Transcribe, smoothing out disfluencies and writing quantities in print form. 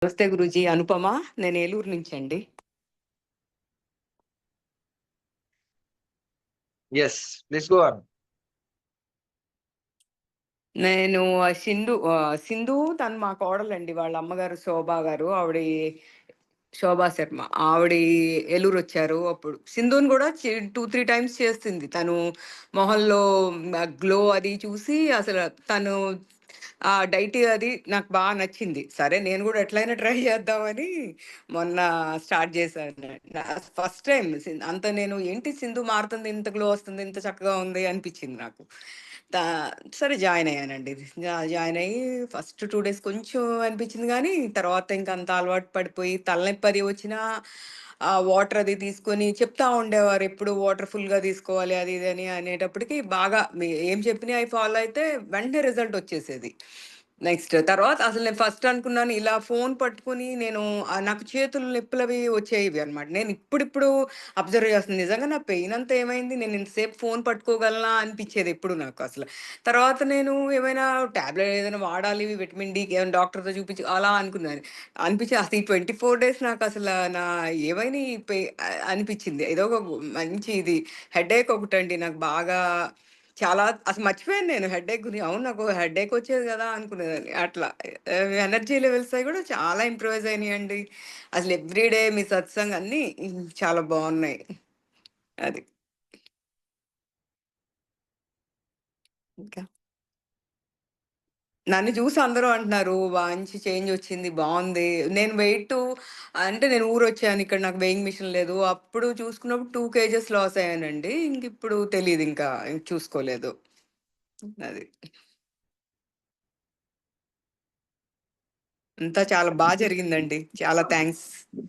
నమస్తే గురూజీ. అనుపమ. నేను Eluru నుంచండి. Yes, please go on. నేను సింధు తను మా కోడలండి. వాళ్ళ అమ్మగారు శోభ గారు. శోభా శర్మ. ఏలూరొచ్చారు. అప్పుడు సింధుని గూడా 2, 3 టైమ్స్ చేసింది. తను మొహంలో గ్లో అది చూసి అసలు తను డైట్ అది నాకు నచ్చింది. సరే నేను గూడా ఎట్లైనా ట్రై చేద్దామని మొన్న స్టార్ట్ చేశాను. ఫస్ట్ టైమ్ నేను ఏంటి సింధు మారుతుంది, ఇంత గ్లో వస్తుంది, ఇంత చక్కగా ఉంది అనిపిచ్చింది నాకు. తా సరే జాయిన్ అయ్యానండి. జాయిన్ అయ్యి ఫస్ట్ 2 డేస్ కొంచెం అనిపించింది గానీ, తర్వాత ఇంక అంత అలవాటు పడిపోయి తలనొప్పి అది వచ్చినా వాటర్ అది తీసుకొని చెప్తా ఉండేవారు. ఎప్పుడు వాటర్ ఫుల్‌గా తీసుకోవాలి అది ఇది అని అనేటప్పటికి బాగా ఏం చెప్పినయి అయి ఫాలో అయితే వెంటనే రిజల్ట్ వచ్చేసేది. నెక్స్ట్ తర్వాత అసలు నేను ఫస్ట్ అనుకున్నాను ఇలా ఫోను పట్టుకొని నాకు చేతులు నొప్పులవి వచ్చేవి అన్నమాట. నేను ఇప్పుడిప్పుడు అబ్జర్వ్ చేస్తున్నాను. నిజంగా నా పెయిన్ అంతా ఏమైంది? నేను ఇంతసేపు ఫోను పట్టుకోగలనా అనిపిచ్చేది ఎప్పుడు నాకు అసలు. తర్వాత నేను ఏమైనా టాబ్లెట్ ఏదైనా వాడాలి విటమిన్ డీకి ఏమైనా డాక్టర్‌తో చూపించి అలా అనుకున్నాను. అసలు ఈ 24 డేస్ నాకసల నా ఏమైనా ఈ పె అనిపిచ్చింది. ఏదో ఒక మంచి ఇది హెడేక్ ఒకటండి నాకు బాగా చాలా అసలు మర్చిపోయాను నేను హెడేక్ అవును నాకు హెడేక్ వచ్చేది గదా! అనుకునేదాన్ని. అట్లా ఎనర్జీ లెవెల్స్ అయి గూడా చాలా ఇంప్రూవైజ్ అయినాయండి. అసలు ఎవ్రీ డే మీ సత్సంగ్ అన్నీ చాలా బావున్నాయి. అది. ఇంకా నన్ను చూసి అందరూ అంటున్నారు, మంచి చేంజొచ్చింది, బావుంది. నేను ఊరొచ్చాను. ఇక్కడ నాకు వేయింగ్ మిషన్ లేదు. అప్పుడు చూసుకున్నప్పుడు 2 కేజెస్ లాస్ అయ్యానండి. ఇంకిప్పుడు తెలీదింకా. చూసుకోలేదు. అది. అంతా చాలా జరిగిందండి. చాలా థాంక్స్.